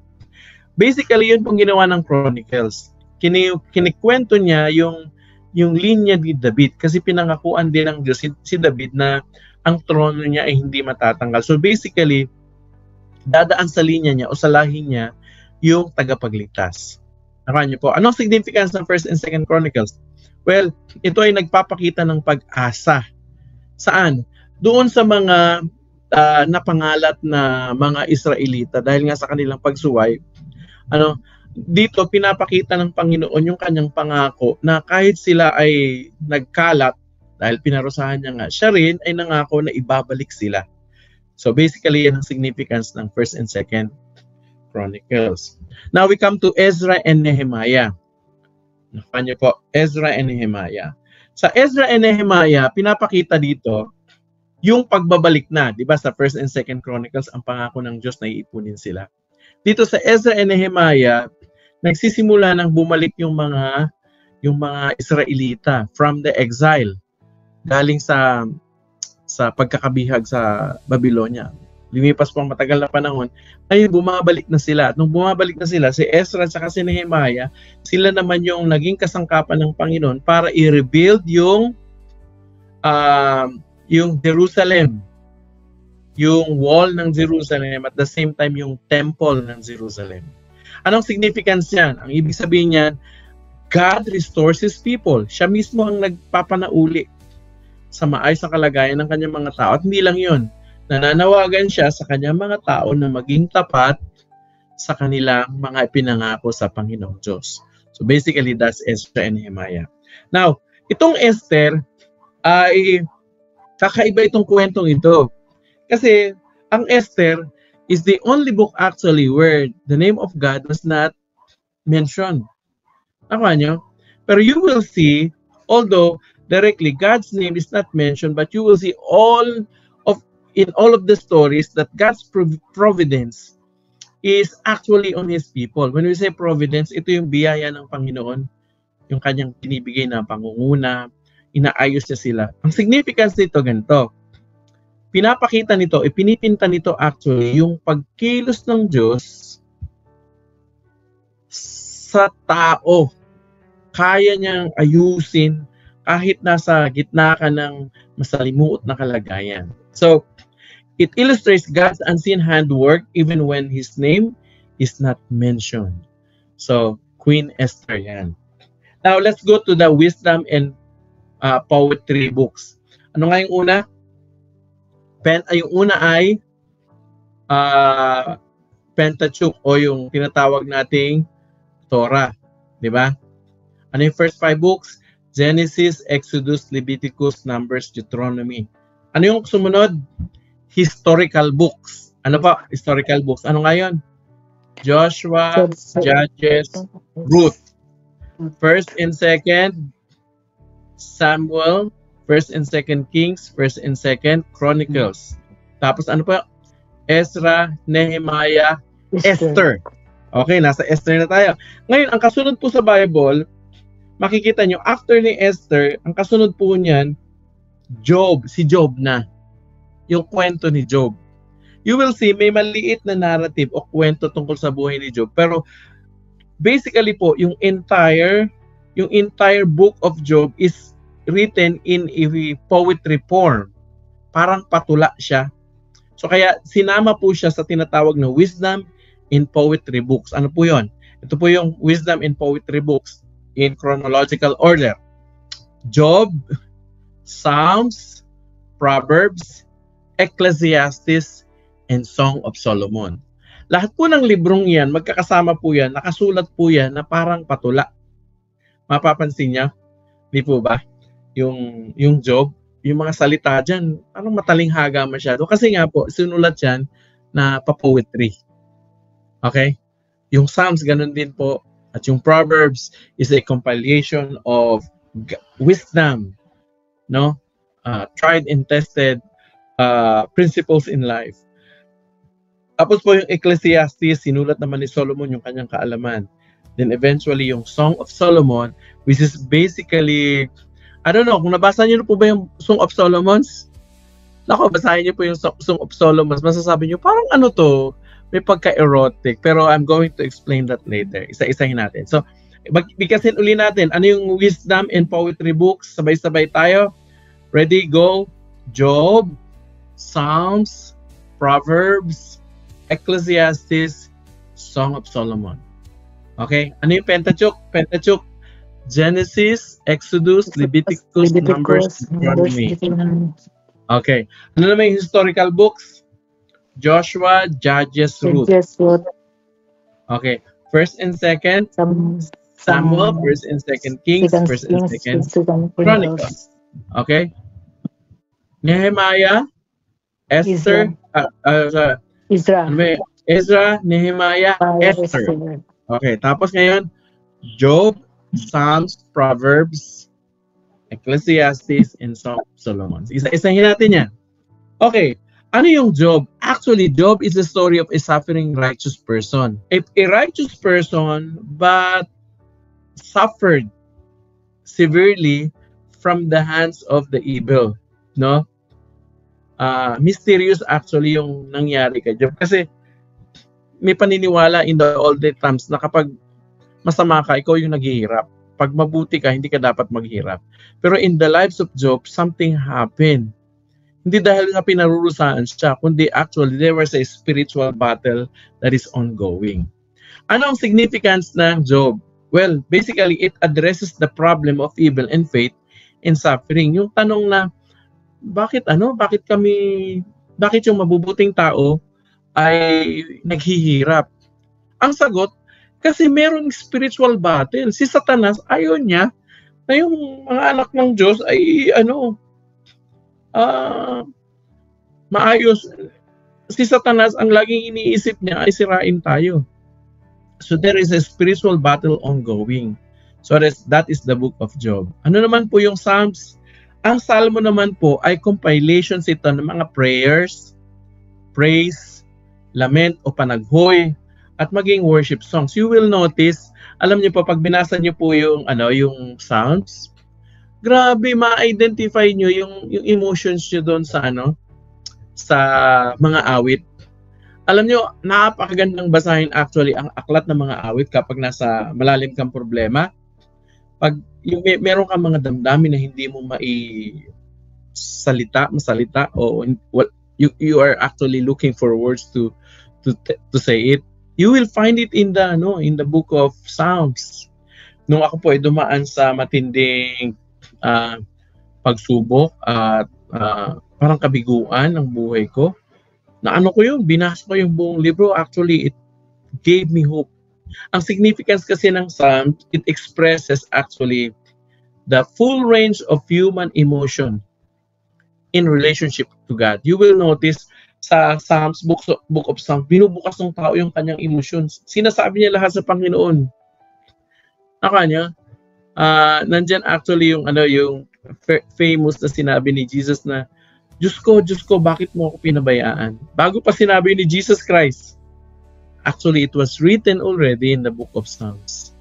Basically, yun pong ginawa ng Chronicles. Kinikwento niya yung linya ni David. Kasi pinangakuan din ng Diyos si David na ang trono niya ay hindi matatanggal. So basically, dadaan sa linya niya o sa lahi niya yung tagapagligtas. Nakuha niyo po. Anong significance ng 1st and 2nd Chronicles? Well, ito ay nagpapakita ng pag-asa. Saan? Doon sa mga napangalat na mga Israelita dahil nga sa kanilang pagsuway. Dito pinapakita ng Panginoon yung kanyang pangako na kahit sila ay nagkalat dahil pinarusahan niya nga, siya rin ay nangako na ibabalik sila. So basically, yan ang significance ng 1st and 2nd Chronicles. Now we come to Ezra and Nehemiah. Nakuha niyo po, Ezra and Nehemiah. Sa Ezra and Nehemiah, pinapakita dito yung pagbabalik na. Diba sa 1st and 2nd Chronicles, ang pangako ng Diyos na iipunin sila. Dito sa Ezra and Nehemiah, nagsisimula nang bumalik yung mga Israelita from the exile. Galing sa pagkakabihag sa Babylonia. Lumipas pang matagal na panahon, ay bumabalik na sila. At nung bumabalik na sila, si Ezra at si Nehemiah, sila naman yung naging kasangkapan ng Panginoon para i-rebuild yung Jerusalem. Yung wall ng Jerusalem at the same time yung temple ng Jerusalem. Anong significance yan? Ang ibig sabihin niyan, God restores His people. Siya mismo ang nagpapanauli sa maayos na kalagayan ng kanyang mga tao. At hindi lang yun, nananawagan siya sa kanyang mga tao na maging tapat sa kanilang mga ipinangako sa Panginoong Diyos. So basically, that's Ezra and Nehemiah. Now, itong Esther ay kakaiba itong kwentong ito. Kasi ang Esther is the only book actually where the name of God was not mentioned. Nakuha nyo? Pero you will see, although directly God's name is not mentioned, but you will see in all of the stories that God's providence is actually on His people. When we say providence, ito yung biyaya ng Panginoon, yung kanyang binibigay na pangunguna, inaayos niya sila. Ang significance nito ganito. Pinapakita nito, ipinipinta nito actually yung pagkilos ng Diyos sa tao. Kaya niyang ayusin kahit nasa gitna ka ng masalimuot na kalagayan. So, it illustrates God's unseen handwork even when His name is not mentioned. So, Queen Esther yan. Now, let's go to the wisdom and poetry books. Ano nga yung una? Yung una ay Pentateuch o yung tinatawag nating Torah. Diba? Ano yung first 5 books? Genesis, Exodus, Leviticus, Numbers, Deuteronomy. Ano yung sumunod? Historical books. Ano pa? Historical books. Ano nga yun? Joshua, Judges, Ruth. 1st and 2nd Samuel, 1st and 2nd Kings, 1st and 2nd Chronicles. Tapos ano pa? Ezra, Nehemiah, Esther. Okay, nasa Esther na tayo. Ngayon, ang kasunod po sa Bible, makikita nyo, after ni Esther, ang kasunod po niyan, Job, si Job na. Yung kwento ni Job. You will see, may maliit na narrative o kwento tungkol sa buhay ni Job. Pero, basically po, yung entire book of Job is written in a poetry form. Parang patula siya. So, kaya sinama po siya sa tinatawag na wisdom in poetry books. Ano po yon? Ito po yung wisdom in poetry books in chronological order. Job, Psalms, Proverbs, Ecclesiastes, and Song of Solomon. Lahat po ng librong yan, magkakasama po yan, nakasulat po yan na parang patula. Mapapansin niya, di po ba? Yung Job, yung mga salita dyan, parang matalinghaga masyado. Kasi nga po, sinulat yan na pa-poetry. Okay? Yung Psalms, ganun din po. At yung Proverbs is a compilation of wisdom, no? Tried and tested principles in life. Tapos po yung Ecclesiastes, sinulat naman ni Solomon yung kanyang kaalaman. Then eventually yung Song of Solomon, which is basically, I don't know, kung nabasa niyo po ba yung Song of Solomon? Nako, basahin niyo po yung Song of Solomon. Masasabi niyo, parang ano to, may pagka-erotic. Pero I'm going to explain that later. Isa-isahin natin. So, bigkasin uli natin. Ano yung wisdom and poetry books? Sabay-sabay tayo. Ready, go. Job, Psalms, Proverbs, Ecclesiastes, Song of Solomon. Okay? Ano yung Pentateuch? Pentateuch, Genesis, Exodus, Leviticus, Numbers, Deuteronomy. Okay. Ano naman yung historical books? Joshua, Judges, Ruth. Okay. First and second, Samuel, first and second Kings, first and second Chronicles. Okay? Nehemiah, Esther, Ezra, Nehemiah, Esther. Okay, tapos ngayon, Job, Psalms, Proverbs, Ecclesiastes, and Song of Solomon. Isa-isahin natin yan. Okay, ano yung Job? Actually, Job is the story of a suffering righteous person. A righteous person, but suffered severely from the hands of the evil. No? Mysterious actually yung nangyari kay Job. Kasi may paniniwala in the olden times na kapag masama ka, ikaw yung naghihirap. Pag mabuti ka, hindi ka dapat maghirap. Pero in the lives of Job, something happened. Hindi dahil nga pinarurusahan siya, kundi actually there was a spiritual battle that is ongoing. Ano ang significance ng Job? Well, basically, it addresses the problem of evil and faith and suffering. Yung tanong na, bakit yung mabubuting tao ay naghihirap? Ang sagot, kasi meron spiritual battle. Si Satanas, ayaw niya na yung mga anak ng Diyos ay maayos. Si Satanas, ang laging iniisip niya ay sirain tayo. So there is a spiritual battle ongoing. So that is the book of Job. Ano naman po yung Psalms? Ang Salmo naman po ay compilations ito ng mga prayers, praise, lament o panaghoy, at maging worship songs. You will notice, alam niyo po, pag binasa niyo po yung Psalms, grabe, ma-identify niyo yung emotions niyo doon sa sa mga awit. Alam niyo, napakagandang basahin actually ang aklat ng mga awit kapag nasa malalim kang problema. Pag meron kang mga damdamin na hindi mo masalita o you are actually looking for words to say it, you will find it in the book of Psalms. Nung ako po ay dumaan sa matinding pagsubok at parang kabiguan ng buhay ko, na binasa ko yung buong libro. Actually, it gave me hope. Ang significance kasi ng Psalms, it expresses actually the full range of human emotion in relationship to God. You will notice sa Psalms, book of Psalms, binubukas ng tao yung kanyang emotions. Sinasabi niya lahat sa Panginoon. Nandyan actually yung famous na sinabi ni Jesus na, Diyos ko, bakit mo ako pinabayaan? Bago pa sinabi ni Jesus Christ. Actually, it was written already in the book of Psalms.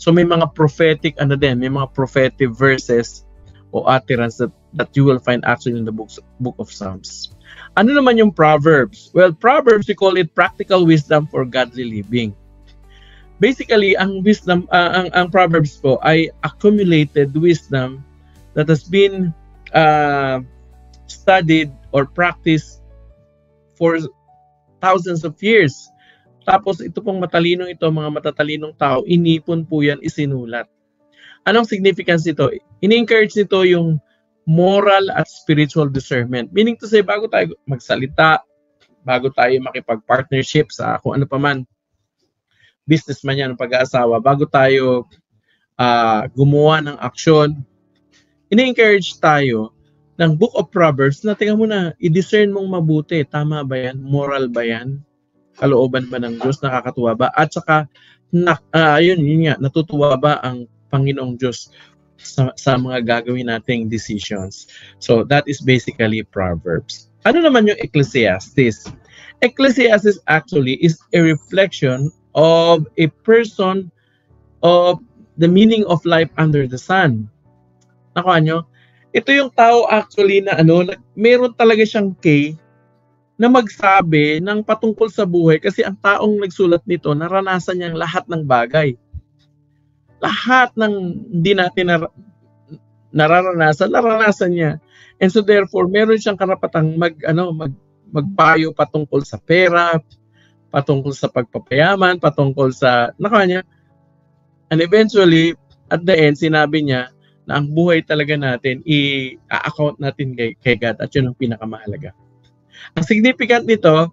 So may mga prophetic may mga prophetic verses o utterance that you will find actually in the book of Psalms. Ano naman yung Proverbs? Well, Proverbs, we call it practical wisdom for godly living. Basically, ang wisdom, ang Proverbs po ay accumulated wisdom that has been studied or practiced for thousands of years. Tapos ito pong mga matatalinong tao, inipon po yan, isinulat. Anong significance nito? Ini-encourage nito yung moral at spiritual discernment. Meaning to say, bago tayo magsalita, bago tayo makipag-partnership sa kung ano pa man, businessman yan, pag-aasawa, bago tayo gumawa ng aksyon, ini-encourage tayo ng Book of Proverbs na tingnan mo na, i-discern mong mabuti, tama ba yan? Moral ba yan? Kalooban ba ng Diyos? Nakakatuwa ba? At saka, yun nga, natutuwa ba ang Panginoong Diyos sa mga gagawin nating decisions? So, that is basically Proverbs. Ano naman yung Ecclesiastes? Ecclesiastes actually is a reflection of a person of the meaning of life under the sun. Nakuha nyo? Ito yung tao actually na meron talaga siyang K na magsabi ng patungkol sa buhay kasi ang taong nagsulat nito, naranasan niyang lahat ng bagay. Lahat ng hindi natin naranasan niya. And so therefore, meron siyang karapatang magpayo patungkol sa pera, patungkol sa pagpapayaman, patungkol sa niya. And eventually, at the end, sinabi niya na ang buhay talaga natin, i-account natin kay God at yun ang pinakamahalaga. Ang significant nito,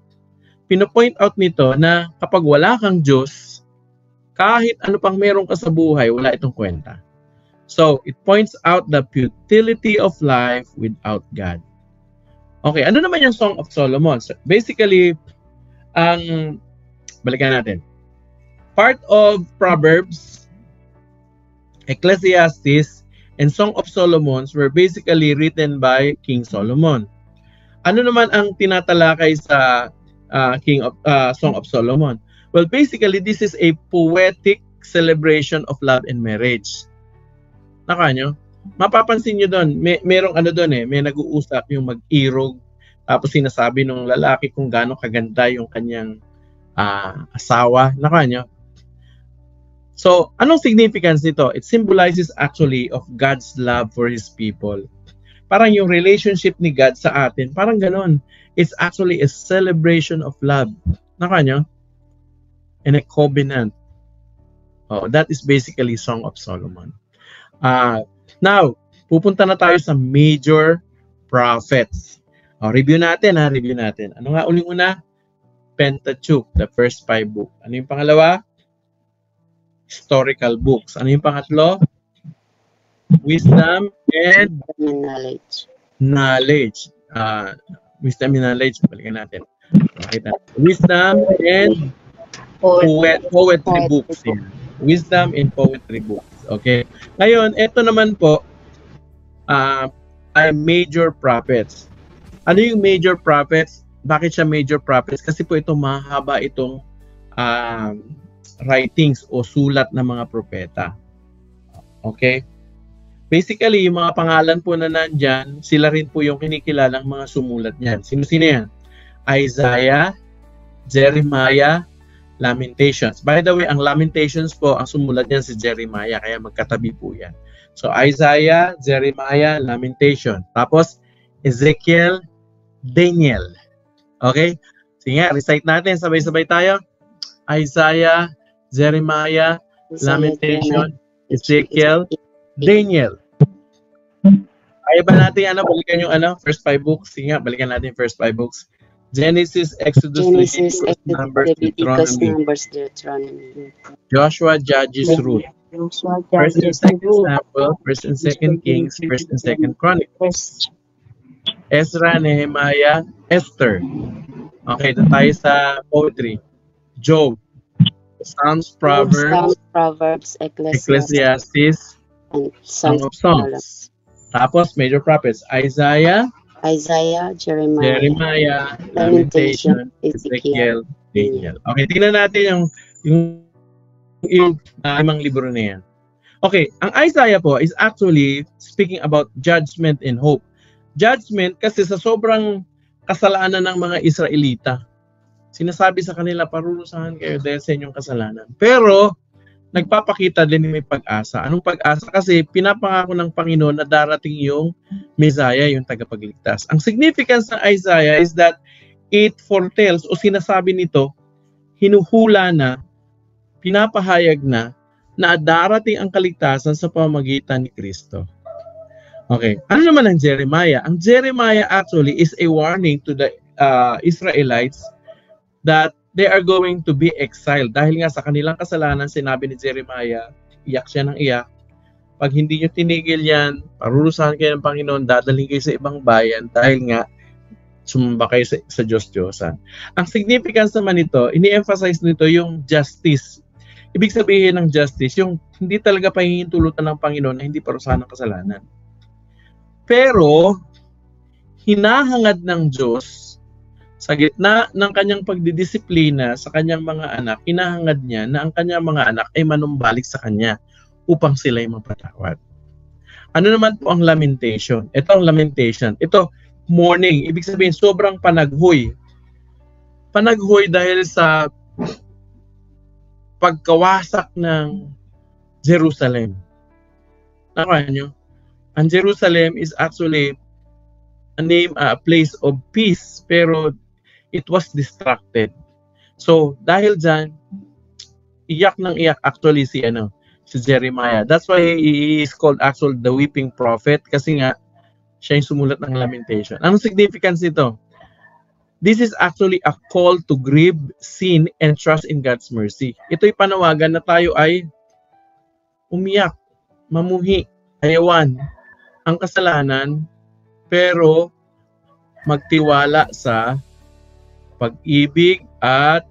pinopoint out nito na kapag wala kang Diyos, kahit ano pang meron ka sa buhay, wala itong kwenta. So, it points out the futility of life without God. Okay, ano naman yung Song of Solomon? So, basically, balikan natin. Part of Proverbs, Ecclesiastes, and Song of Solomon were basically written by King Solomon. Ano naman ang tinatalakay sa Song of Solomon? Well, basically, this is a poetic celebration of love and marriage. Nyo? Mapapansin nyo doon, merong may nag-uusap yung mag-irog, tapos sinasabi ng lalaki kung gaano kaganda yung kanyang asawa. Nyo? So, anong significance nito? It symbolizes actually of God's love for His people. Parang yung relationship ni God sa atin, parang ganon. It's actually a celebration of love. Nyo? And a covenant. Oh, that is basically Song of Solomon. Now, pupunta na tayo sa major prophets. Review natin. Ano nga uling una? Pentateuch, the first 5 books. Ano yung pangalawa? Historical books. Ano yung pangatlo? Wisdom and knowledge. Wisdom and knowledge. Balikan natin. Wisdom and poetry books. Wisdom and poetry books. Okay. Ngayon, ito naman po ay major prophets. Ano yung major prophets? Bakit siya major prophets? Kasi po ito mahaba itong writings o sulat ng mga propeta. Okay? Basically, yung mga pangalan po na nandyan, sila rin po yung kinikilalang mga sumulat niyan. Sino-sino yan? Isaiah, Jeremiah, Lamentations. By the way, ang Lamentations po, ang sumulat niyan si Jeremiah, kaya magkatabi po yan. So, Isaiah, Jeremiah, Lamentation. Tapos, Ezekiel, Daniel. Okay? Sige nga, recite natin. Sabay-sabay tayo. Isaiah, Jeremiah, Lamentation, Ezekiel, Daniel. Kaya ba natin balikan yung first 5 books? Sige nga, balikan natin first 5 books. Genesis, Exodus, Leviticus, Numbers, Deuteronomy. Joshua, Judges, Ruth. First and second Samuel, First and Second Kings, First and Second Chronicles. Ezra, Nehemiah, Esther. Okay, doon tayo sa poetry. Job, Psalms, Proverbs, Ecclesiastes, and Song of Songs. Tapos, major prophets, Isaiah, Jeremiah, Lamentation, Ezekiel, Daniel. Okay, tingnan natin yung limang libro na yan. Okay, ang Isaiah po is actually speaking about judgment and hope. Judgment kasi sa sobrang kasalanan ng mga Israelita. Sinasabi sa kanila, parurusahan kayo dahil sa inyong kasalanan. Pero, nagpapakita din may pag-asa. Anong pag-asa? Kasi pinapangako ng Panginoon na darating yung Messiah, yung tagapagligtas. Ang significance ng Isaiah is that it foretells o sinasabi nito, hinuhula na, pinapahayag na darating ang kaligtasan sa pamamagitan ni Kristo. Okay. Ano naman ang Jeremiah? Ang Jeremiah actually is a warning to the Israelites that they are going to be exiled. Dahil nga sa kanilang kasalanan, sinabi ni Jeremiah, iyak siya ng iyak. Pag hindi nyo tinigil yan, parurusahan kayo ng Panginoon, dadalhin kayo sa ibang bayan dahil nga sumamba kayo sa Diyos-Diyosan. Ang significance naman nito, ini-emphasize nito yung justice. Ibig sabihin ng justice, yung hindi talaga pahihintulutan ng Panginoon na hindi parusahan ng kasalanan. Pero, hinahangad ng Diyos sa gitna ng kanyang pagdidisiplina sa kanyang mga anak, hinahangad niya na ang kanyang mga anak ay manumbalik sa kanya upang sila ay mapatawad. Ano naman po ang lamentation? Ito ang lamentation. Ito, mourning. Ibig sabihin, sobrang panaghoy. Panaghoy dahil sa pagkawasak ng Jerusalem. Nakuha nyo? Ang Jerusalem is actually a place of peace, pero it was distracted. So, dahil dyan, iyak ng iyak actually si Jeremiah. That's why he is called actually the weeping prophet, kasi nga, siya yung sumulat ng lamentation. Anong significance nito? This is actually a call to grieve sin and trust in God's mercy. Ito'y panawagan na tayo ay umiyak, mamuhi, ayawan ang kasalanan, pero magtiwala sa pag-ibig at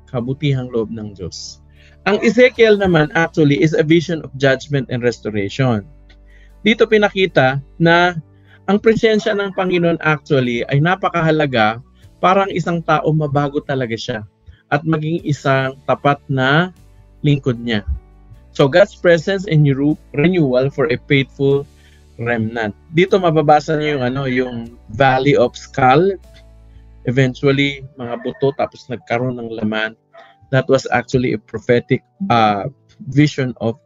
kabutihang loob ng Diyos. Ang Ezekiel naman actually is a vision of judgment and restoration. Dito pinakita na ang presensya ng Panginoon actually ay napakahalaga para ang isang tao mabago talaga siya at maging isang tapat na lingkod niya. So God's presence and renewal for a faithful remnant. Dito mababasa niyo yung Valley of Skull. Eventually, mga buto tapos nagkaroon ng laman. That was actually a prophetic vision of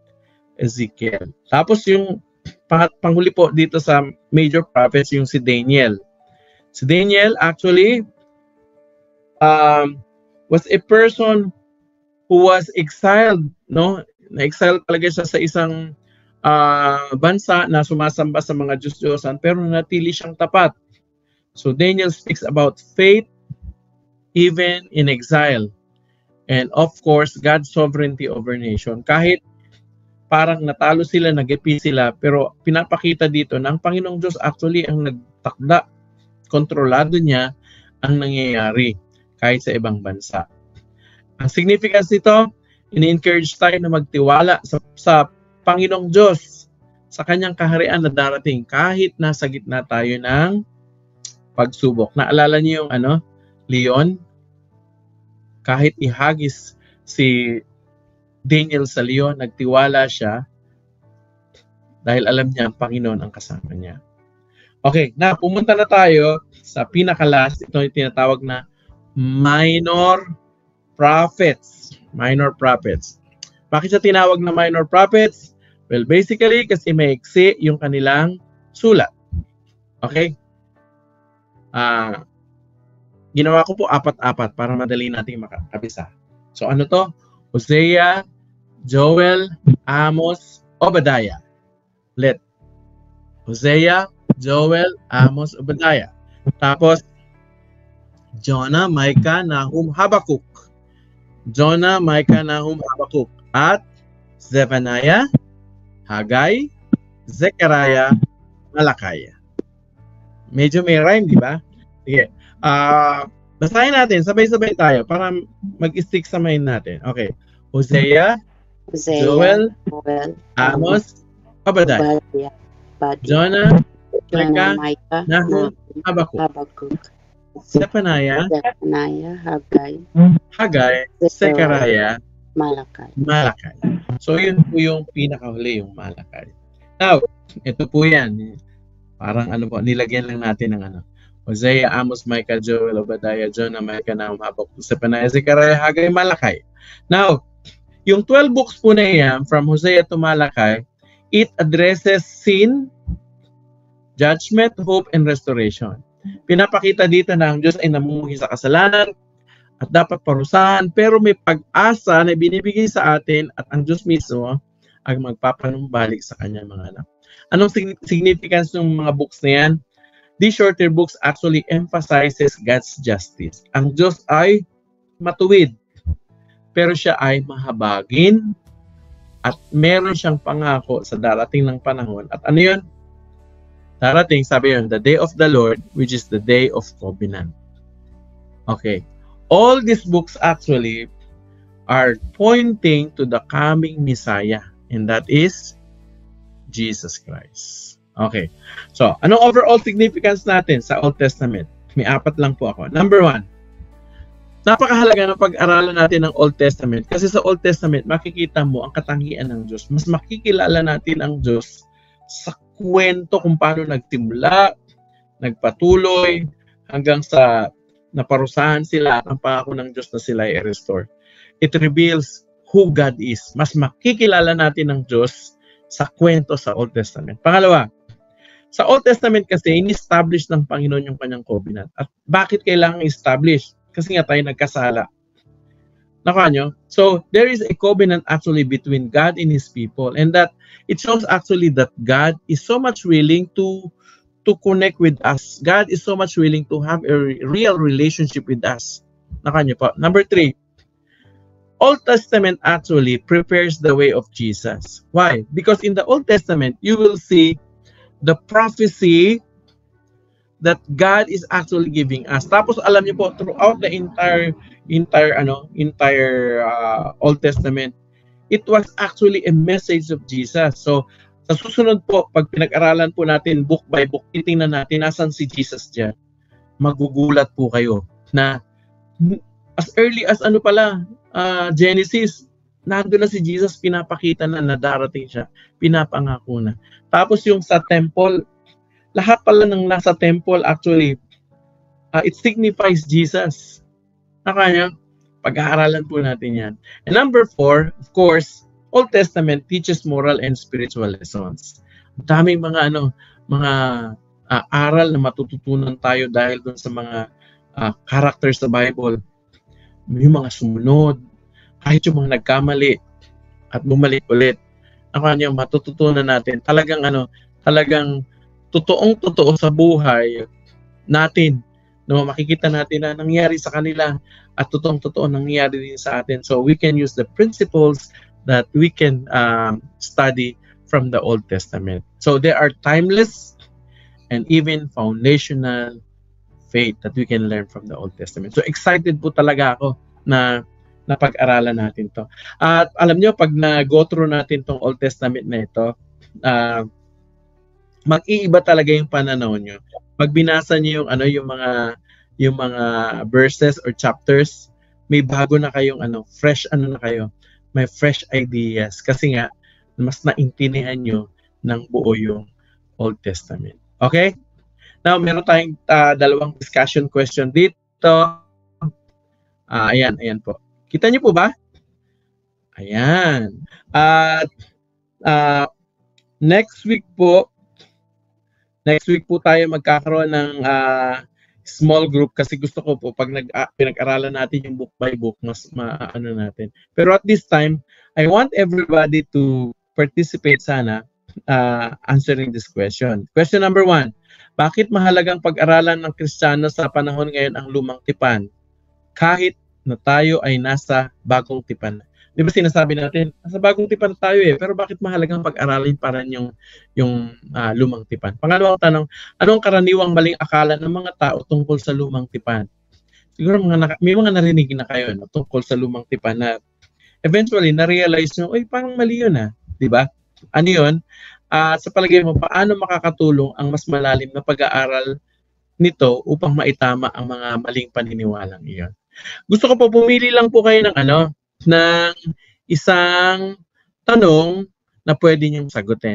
Ezekiel. Tapos yung panghuli po dito sa major prophets, yung si Daniel. Si Daniel actually was a person who was exiled, no? Na-exile talaga siya sa isang bansa na sumasamba sa mga Diyos-Diyosan, pero natili siyang tapat. So Daniel speaks about faith even in exile. And of course, God's sovereignty over nation. Kahit parang natalo sila, nag-ipi sila, pero pinapakita dito na ang Panginoong Diyos actually ang nagtakda, kontrolado niya ang nangyayari kahit sa ibang bansa. Ang significance nito, ini-encourage tayo na magtiwala sa Panginoong Diyos, sa kanyang kaharian na darating kahit nasa gitna tayo ng pagsubok. Naalala niyo yung leon? Kahit ihagis si Daniel sa leon, nagtiwala siya dahil alam niya ang Panginoon ang kasama niya. Okay, pumunta na tayo sa pinaka-last. Ito yung tinatawag na minor prophets. Minor prophets. Bakit siya tinawag na minor prophets? Well, basically, kasi maiksi yung kanilang sulat. Okay? Ginawa ko po 4-4 para madali nating makakabisa. So ano to? Hosea, Joel, Amos, Obadiah. Hosea, Joel, Amos, Obadiah. Tapos, Jonah, Micah, Nahum, Habakuk. Jonah, Micah, Nahum, Habakuk. At Zephaniah, Haggai, Zechariah, Malachi. Medyo may rhyme, di ba? Sige. Basahin natin, sabay-sabay tayo para mag-stick sa mind natin. Okay. Hosea, Joel, Amos, Obadiah. Jonah, Micah, Nahum, Habakuk. Zephaniah, Haggai, Zechariah, Malachi. So yun po yung pinakahuli, yung Malachi. Now, ito po yan. Parang nilagyan lang natin ng Hosea, Amos, Micah, Joel, Obadiah, Jonah, Micah, Nahum, Habakuk, Zephaniah, Zechariah, Haggai, Malachi. Now, yung 12 books po na yan, from Hosea to Malachi, it addresses sin, judgment, hope, and restoration. Pinapakita dito na ang Diyos ay namumuhi sa kasalanan at dapat parusahan, pero may pag-asa na binibigay sa atin at ang Diyos mismo ang magpapanumbalik sa kanyang mga anak. Anong significance ng mga books na yan? These shorter books actually emphasizes God's justice. Ang Diyos ay matuwid, pero siya ay mahabagin at meron siyang pangako sa darating ng panahon. At ano yun? Darating, sabi yun, the day of the Lord, which is the day of covenant. Okay. All these books actually are pointing to the coming Messiah, and that is Jesus Christ. Okay. So, anong overall significance natin sa Old Testament? May 4 lang po ako. Number 1, napakahalaga na pag-aralan natin ng Old Testament kasi sa Old Testament makikita mo ang katangian ng Diyos. Mas makikilala natin ang Diyos sa kwento kung paano nagtimula, nagpatuloy, hanggang sa naparusahan sila at ang pangako ng Diyos na sila ay restore. It reveals who God is. Mas makikilala natin ang Diyos sa kwento sa Old Testament. Pangalawa, sa Old Testament kasi, in-establish ng Panginoon yung kanyang covenant. At bakit kailangan establish? Kasi nga tayo nagkasala. Nakuha nyo? So, there is a covenant actually between God and His people. And that, it shows actually that God is so much willing to connect with us. God is so much willing to have a real relationship with us. Nakuha nyo po? Number 3, Old Testament actually prepares the way of Jesus. Why? Because in the Old Testament, you will see the prophecy that God is actually giving us. Tapos alam niyo po, throughout the entire Old Testament, it was actually a message of Jesus. So sa susunod po, pag pinag-aralan po natin book by book, titingnan natin nasan si Jesus diyan. Magugulat po kayo na as early as Genesis, nandun na si Jesus, pinapakita na darating siya, pinapangako na. Tapos yung sa temple, lahat pala ng nasa temple actually, it signifies Jesus. Nakanya, pag-aaralan po natin yan. And number 4, of course, Old Testament teaches moral and spiritual lessons. Daming mga aral na matututunan tayo dahil dun sa mga characters sa Bible. Yung mga sumunod, kahit yung mga nagkamali at bumalik ulit. Ang matututunan natin, talagang totoong-totoo sa buhay natin, no, makikita natin na nangyari sa kanila at totoong-totoo nangyari din sa atin. So we can use the principles that we can study from the Old Testament. So they are timeless and even foundational faith that we can learn from the Old Testament. So excited po talaga ako na pag-aralan natin to. At alam nyo, pag na-go through natin tong Old Testament na ito, mag-iiba talaga yung pananaw nyo. Pag binasa nyo yung mga verses or chapters, may bago na kayong fresh na kayo. May fresh ideas. Kasi nga, mas naintindihan nyo ng buo yung Old Testament. Okay? Now, meron tayong 2 discussion question dito. Ayan po. Kita niyo po ba? Ayan. At next week po tayo magkakaroon ng small group kasi gusto ko po pag pinag-aralan natin yung book by book, mas maano natin. Pero at this time, I want everybody to participate sana answering this question. Question number 1. Bakit mahalagang pag-aralan ng Kristiyano sa panahon ngayon ang lumang tipan? Kahit na tayo ay nasa bagong tipan. Di ba sinasabi natin, nasa bagong tipan tayo pero bakit mahalagang pag-aralin pa rin yung lumang tipan? Pangalawang tanong, anong karaniwang maling akala ng mga tao tungkol sa lumang tipan? Siguro may mga narinig na kayo tungkol sa lumang tipan na eventually na-realize nyo, parang mali yun di ba? Ano yun? Sa palagay mo, paano makakatulong ang mas malalim na pag-aaral nito upang maitama ang mga maling paniniwalang iyon? Gusto ko po pumili lang po kayo ng isang tanong na pwede niyong sagutin.